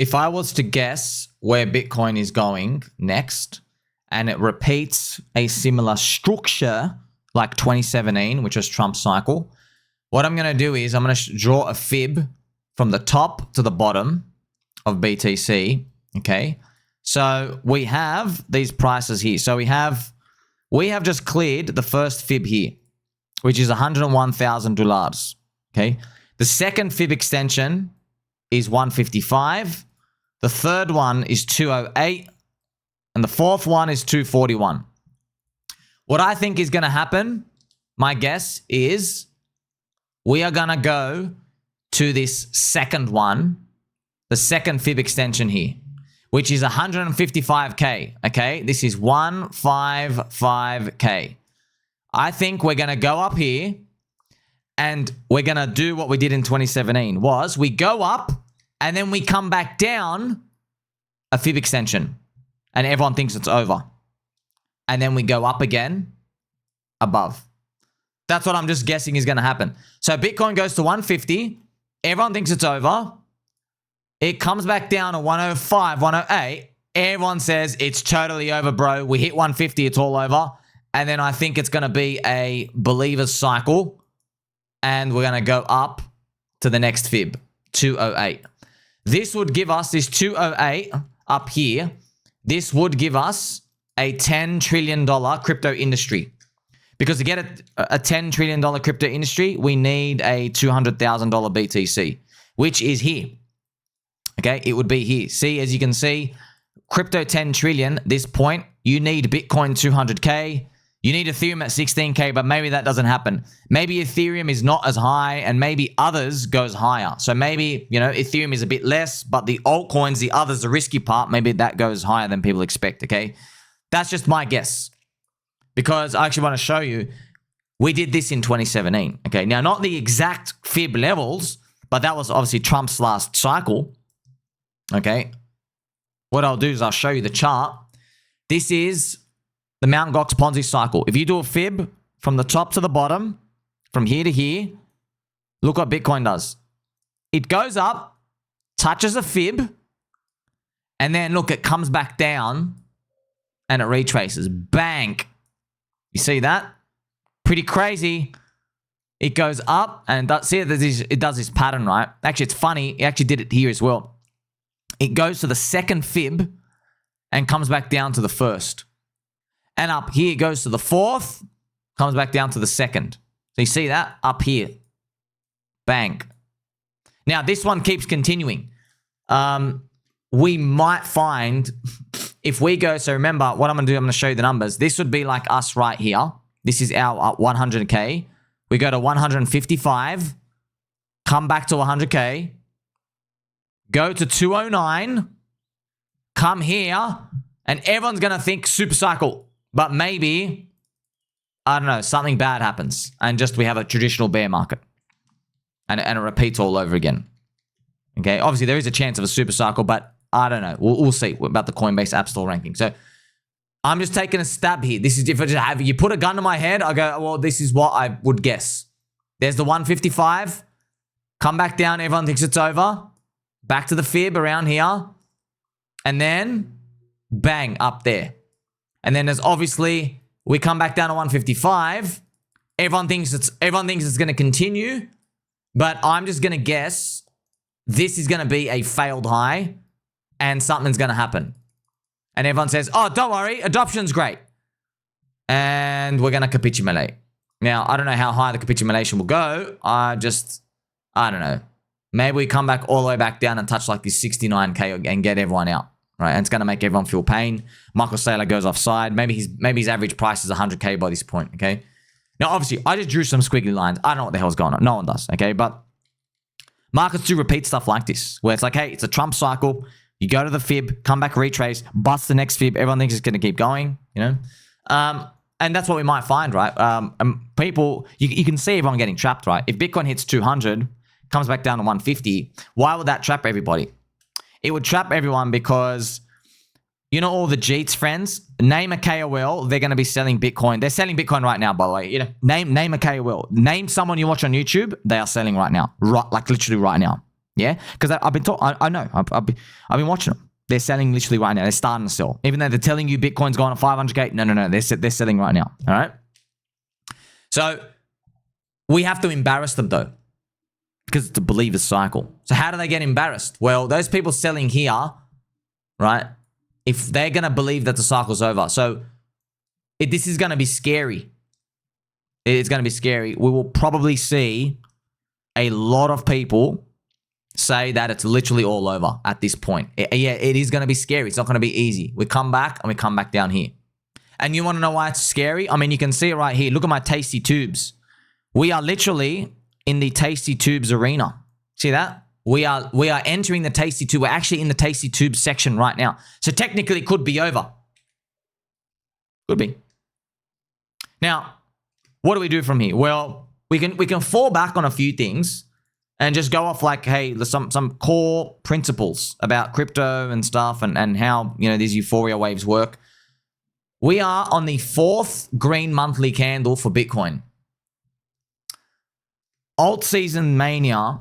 if I was to guess where Bitcoin is going next, and it repeats a similar structure like 2017, which was Trump's cycle, what I'm going to do is I'm going to draw a fib from the top to the bottom of BTC, okay? So we have these prices here. So we have just cleared the first fib here, which is $101,000, okay? The second fib extension is 155. The third one is 208. And the fourth one is 241. What I think is going to happen, my guess is we are going to go to this second one, the second fib extension here, which is 155K, okay? This is 155K. I think we're going to go up here and we're going to do what we did in 2017 was we go up and then we come back down a fib extension. And everyone thinks it's over. And then we go up again above. That's what I'm just guessing is going to happen. So Bitcoin goes to 150. Everyone thinks it's over. It comes back down to 105, 108. Everyone says it's totally over, bro. We hit 150, it's all over. And then I think it's going to be a believer's cycle. And we're going to go up to the next fib, 208. This would give us this 208 up here. This would give us a $10 trillion crypto industry. Because to get a $10 trillion crypto industry, we need a $200,000 BTC, which is here. Okay, it would be here. See, as you can see, crypto 10 trillion, this point, you need Bitcoin 200K. You need Ethereum at 16K, but maybe that doesn't happen. Maybe Ethereum is not as high and maybe others goes higher. So maybe, Ethereum is a bit less, but the altcoins, the others, the risky part, maybe that goes higher than people expect, okay? That's just my guess. Because I actually want to show you, we did this in 2017, okay? Now, not the exact fib levels, but that was obviously Trump's last cycle, okay? What I'll do is I'll show you the chart. This is the Mt. Gox Ponzi cycle. If you do a fib from the top to the bottom, from here to here, look what Bitcoin does. It goes up, touches a fib, and then look, it comes back down and it retraces. Bang. You see that? Pretty crazy. It goes up and it does this pattern, right? Actually, it's funny. It actually did it here as well. It goes to the second fib and comes back down to the first. And up here, it goes to the fourth, comes back down to the second. So you see that? Up here. Bang. Now, this one keeps continuing. We might find, if we go, so remember, what I'm going to do, I'm going to show you the numbers. This would be like us right here. This is our 100K. We go to 155, come back to 100K, go to 209, come here, and everyone's going to think SuperCycle. But maybe, I don't know, something bad happens and just we have a traditional bear market and it repeats all over again. Okay, obviously there is a chance of a SuperCycle, but I don't know. We'll see about the Coinbase App Store ranking. So I'm just taking a stab here. This is if you put a gun to my head, I go, well, this is what I would guess. There's the 155. Come back down. Everyone thinks it's over. Back to the fib around here. And then bang, up there. And then there's obviously, we come back down to 155. Everyone thinks it's going to continue. But I'm just going to guess this is going to be a failed high and something's going to happen. And everyone says, oh, don't worry, adoption's great. And we're going to capitulate. Now, I don't know how high the capitulation will go. I don't know. Maybe we come back all the way back down and touch like this 69K and get everyone out. Right, and it's going to make everyone feel pain. Michael Saylor goes offside. Maybe his average price is 100K by this point, okay? Now, obviously, I just drew some squiggly lines. I don't know what the hell's going on. No one does, okay? But markets do repeat stuff like this, where it's like, hey, it's a Trump cycle. You go to the fib, come back, retrace, bust the next fib. Everyone thinks it's going to keep going, And that's what we might find, right? And people, you can see everyone getting trapped, right? If Bitcoin hits 200, comes back down to 150, why would that trap everybody? It would trap everyone because, all the Jeets friends, name a KOL, they're going to be selling Bitcoin. They're selling Bitcoin right now, by the way. Name a KOL. Name someone you watch on YouTube, they are selling right now. Right, like literally right now. Yeah, because I've been I know. I've been watching them. They're selling literally right now. They're starting to sell. Even though they're telling you Bitcoin's going to 500K. No. They're selling right now. All right. So we have to embarrass them though, because it's a believer's cycle. So how do they get embarrassed? Well, those people selling here, right? If they're going to believe that the cycle's over. So this is going to be scary. It's going to be scary. We will probably see a lot of people say that it's literally all over at this point. Yeah, it is going to be scary. It's not going to be easy. We come back and we come back down here. And you want to know why it's scary? I mean, you can see it right here. Look at my tasty Toobs. We are literally in the tasty Toobs arena. See that? We are entering the tasty Tube. We're actually in the tasty Toobs section right now. So technically it could be over. Could be. Now, what do we do from here? Well, we can fall back on a few things and just go off like, hey, some core principles about crypto and stuff and how, you know, these Euphoria waves work. We are on the 4th green monthly candle for Bitcoin. Alt season mania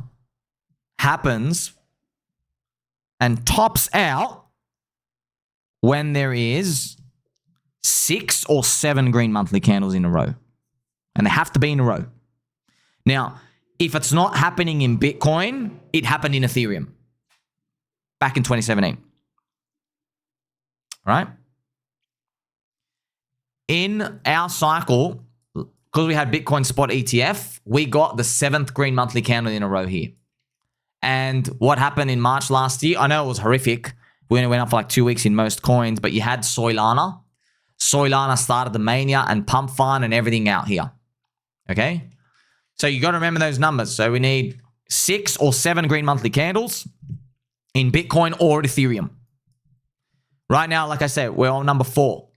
happens and tops out when there is 6 or 7 green monthly candles in a row. And they have to be in a row. Now, if it's not happening in Bitcoin, it happened in Ethereum back in 2017. All right? In our cycle, because we had Bitcoin spot ETF, we got the 7th green monthly candle in a row here. And what happened in March last year, I know it was horrific. We only went up for like 2 weeks in most coins, but you had Soylana. Soylana started the mania and pump fund and everything out here. Okay? So you got to remember those numbers. So we need 6 or 7 green monthly candles in Bitcoin or Ethereum. Right now, like I said, we're on number 4.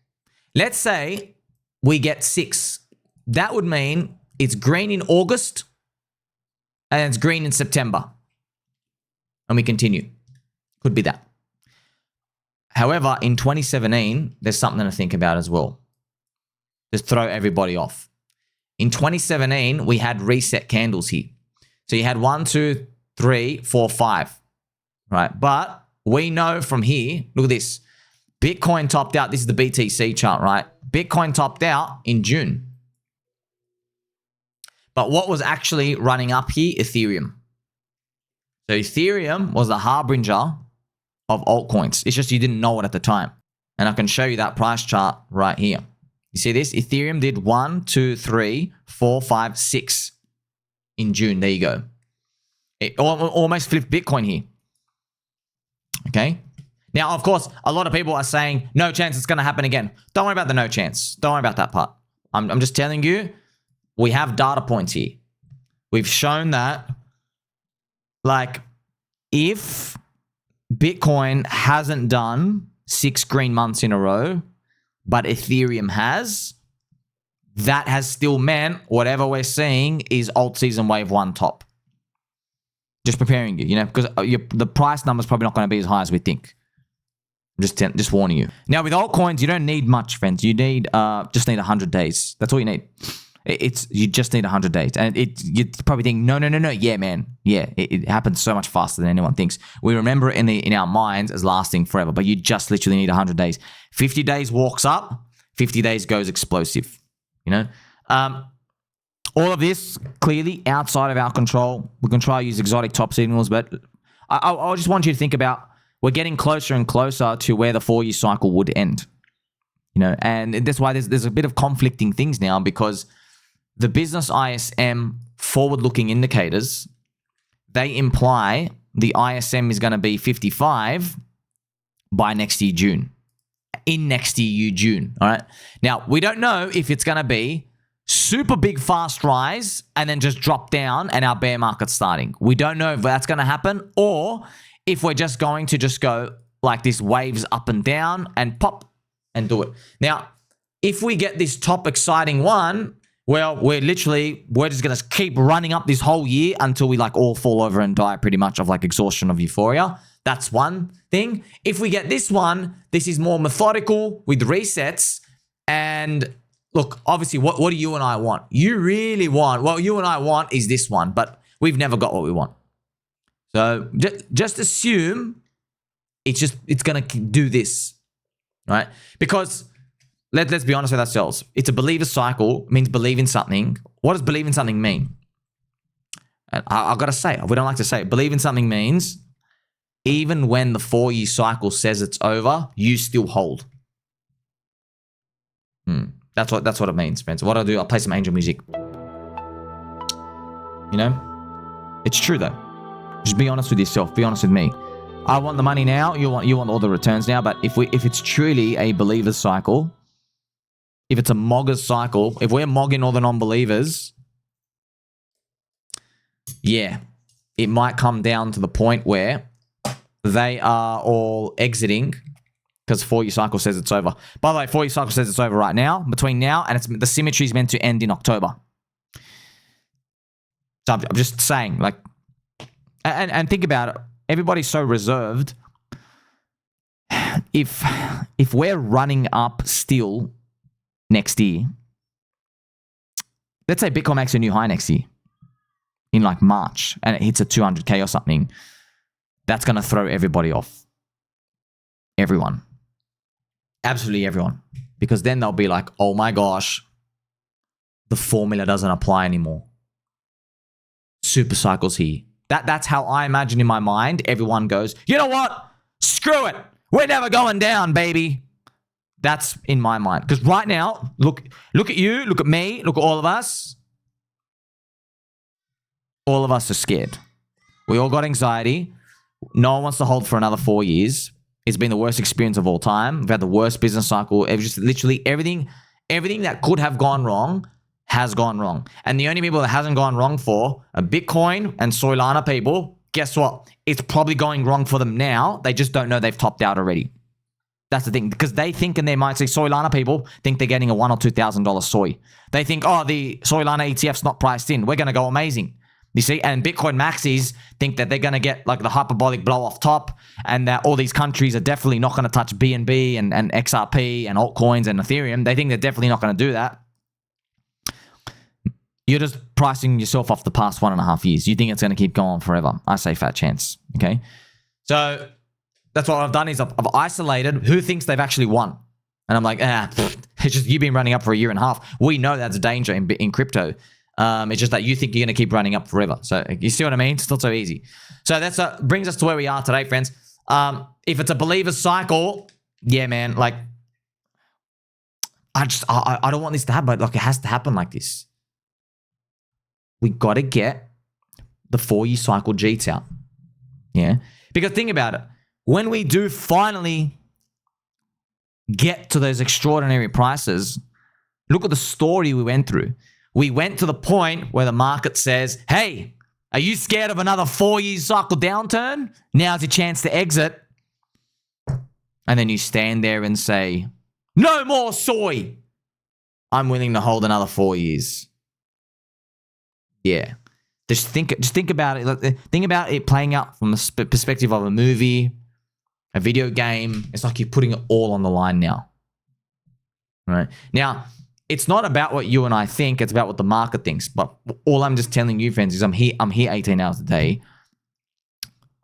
Let's say we get 6. That would mean it's green in August and it's green in September. And we continue. Could be that. However, in 2017, there's something to think about as well. Just throw everybody off. In 2017, we had reset candles here. So you had 1, 2, 3, 4, 5. Right? But we know from here, look at this. Bitcoin topped out. This is the BTC chart, right? Bitcoin topped out in June. But what was actually running up here? Ethereum. So Ethereum was the harbinger of altcoins. It's just you didn't know it at the time. And I can show you that price chart right here. You see this? Ethereum did 1, 2, 3, 4, 5, 6 in June. There you go. It almost flipped Bitcoin here. Okay? Now, of course, a lot of people are saying, no chance it's going to happen again. Don't worry about the no chance. Don't worry about that part. I'm just telling you, we have data points here. We've shown that, like, if Bitcoin hasn't done 6 green months in a row, but Ethereum has, that has still meant whatever we're seeing is alt season wave 1 top. Just preparing you, you know, because the price number is probably not going to be as high as we think. Just warning you. Now, with altcoins, you don't need much, friends. You need just need 100 days. That's all you need. You just need 100 days. And you probably think, no. Yeah, man. Yeah, it happens so much faster than anyone thinks. We remember it in our minds as lasting forever, but you just literally need 100 days. 50 days walks up, 50 days goes explosive. You know? All of this, clearly, outside of our control. We can try to use exotic top signals, but I just want you to think about, we're getting closer and closer to where the 4-year cycle would end. You know, and that's why there's a bit of conflicting things now, because the business ISM forward-looking indicators, they imply the ISM is going to be 55 by next year, June. In next year, June. All right. Now, we don't know if it's going to be super big, fast rise and then just drop down and our bear market's starting. We don't know if that's going to happen, or if we're just going to just go like this, waves up and down and pop and do it. Now, if we get this top exciting one, well, we're just going to keep running up this whole year until we like all fall over and die pretty much of like exhaustion of euphoria. That's one thing. If we get this one, this is more methodical with resets. And look, obviously, what do you and I want? You really want, what you and I want is this one, but we've never got what we want. So just assume it's going to do this, right? Because let's be honest with ourselves. It's a believer cycle, means believe in something. What does believe in something mean? And I've got to say, we don't like to say it. Believe in something means even when the 4-year cycle says it's over, you still hold. That's what it means, Spencer. What I'll do, I'll play some angel music. You know? It's true though. Just be honest with yourself. Be honest with me. I want the money now. You want all the returns now. But if it's truly a believer cycle, if it's a mogger's cycle, if we're mogging all the non-believers, yeah, it might come down to the point where they are all exiting because 4-year cycle says it's over. By the way, 4-year cycle says it's over right now, between now and the symmetry is meant to end in October. So I'm just saying, like, and think about it. Everybody's so reserved. If we're running up still next year, let's say Bitcoin makes a new high next year in like March and it hits a 200K or something, that's going to throw everybody off. Everyone. Absolutely everyone. Because then they'll be like, oh my gosh, the formula doesn't apply anymore. SuperCycle's here. That's how I imagine in my mind everyone goes, you know what? Screw it. We're never going down, baby. That's in my mind. Because right now, look at you, look at me, look at all of us. All of us are scared. We all got anxiety. No one wants to hold for another 4 years. It's been the worst experience of all time. We've had the worst business cycle. Just literally everything that could have gone wrong has gone wrong. And the only people that hasn't gone wrong for are Bitcoin and Soylana people. Guess what? It's probably going wrong for them now. They just don't know they've topped out already. That's the thing. Because they think in their mind, say Soylana people think they're getting a $1,000 or $2,000 soy. They think, oh, the Soylana ETF's not priced in. We're going to go amazing. You see, and Bitcoin maxis think that they're going to get like the hyperbolic blow off top and that all these countries are definitely not going to touch BNB and XRP and altcoins and Ethereum. They think they're definitely not going to do that. You're just pricing yourself off the past 1.5 years. You think it's going to keep going forever. I say fat chance, okay? So that's what I've done is I've isolated who thinks they've actually won. And I'm like, it's just you've been running up for 1.5 years. We know that's a danger in crypto. It's just that you think you're going to keep running up forever. So you see what I mean? It's not so easy. So that's brings us to where we are today, friends. If it's a believer cycle, yeah, man, like I don't want this to happen, but like it has to happen like this. We got to get the 4-year cycle Jeets out. Yeah. Because think about it. When we do finally get to those extraordinary prices, look at the story we went through. We went to the point where the market says, hey, are you scared of another 4-year cycle downturn? Now's your chance to exit. And then you stand there and say, no more soy. I'm willing to hold another 4 years. Yeah. Just think about it. Think about it playing out from the perspective of a movie, a video game. It's like you're putting it all on the line now. Right? Now, it's not about what you and I think. It's about what the market thinks. But all I'm just telling you, friends, is I'm here 18 hours a day.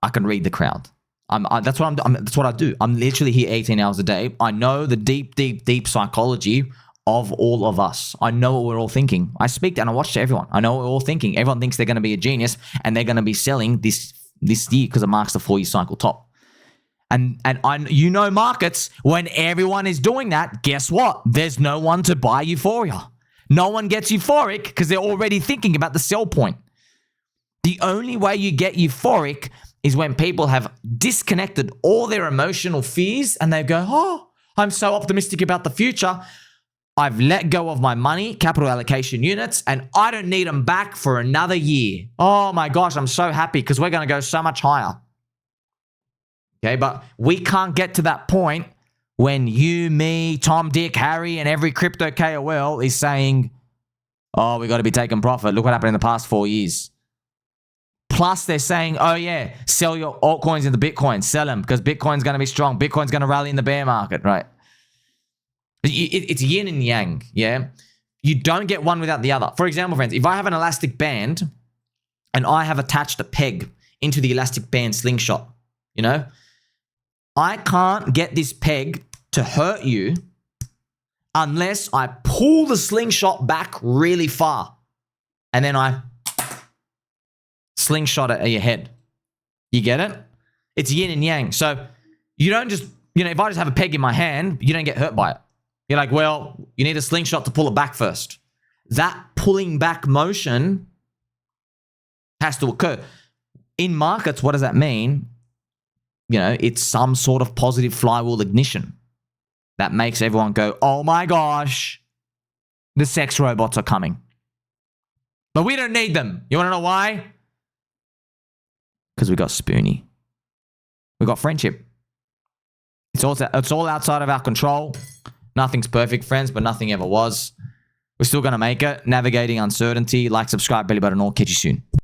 I can read the crowd. That's what I do. I'm literally here 18 hours a day. I know the deep psychology of all of us. I know what we're all thinking. I speak and I watch to everyone. I know what we're all thinking. Everyone thinks they're going to be a genius and they're going to be selling this year because it marks the 4-year cycle top. And you know markets, when everyone is doing that, guess what? There's no one to buy Euphoria. No one gets euphoric because they're already thinking about the sell point. The only way you get euphoric is when people have disconnected all their emotional fears and they go, oh, I'm so optimistic about the future. I've let go of my money, capital allocation units, and I don't need them back for another year. Oh my gosh, I'm so happy because we're going to go so much higher. Okay, but we can't get to that point when you, me, Tom, Dick, Harry, and every crypto KOL is saying, oh, we got to be taking profit. Look what happened in the past 4 years. Plus, they're saying, oh yeah, sell your altcoins into Bitcoin. Sell them because Bitcoin's going to be strong. Bitcoin's going to rally in the bear market, right? It's yin and yang, yeah? You don't get one without the other. For example, friends, if I have an elastic band and I have attached a peg into the elastic band slingshot. You know? I can't get this peg to hurt you unless I pull the slingshot back really far. And then I slingshot it at your head. You get it? It's yin and yang. So you don't just, you know, if I just have a peg in my hand, you don't get hurt by it. You're like, well, you need a slingshot to pull it back first. That pulling back motion has to occur. In markets, what does that mean? You know, it's some sort of positive flywheel ignition that makes everyone go, oh my gosh, the sex robots are coming. But we don't need them. You want to know why? Because we got Spoonie. We got friendship. It's all outside of our control. Nothing's perfect, friends, but nothing ever was. We're still going to make it. Navigating uncertainty. Like, subscribe, belly button, all. Catch you soon.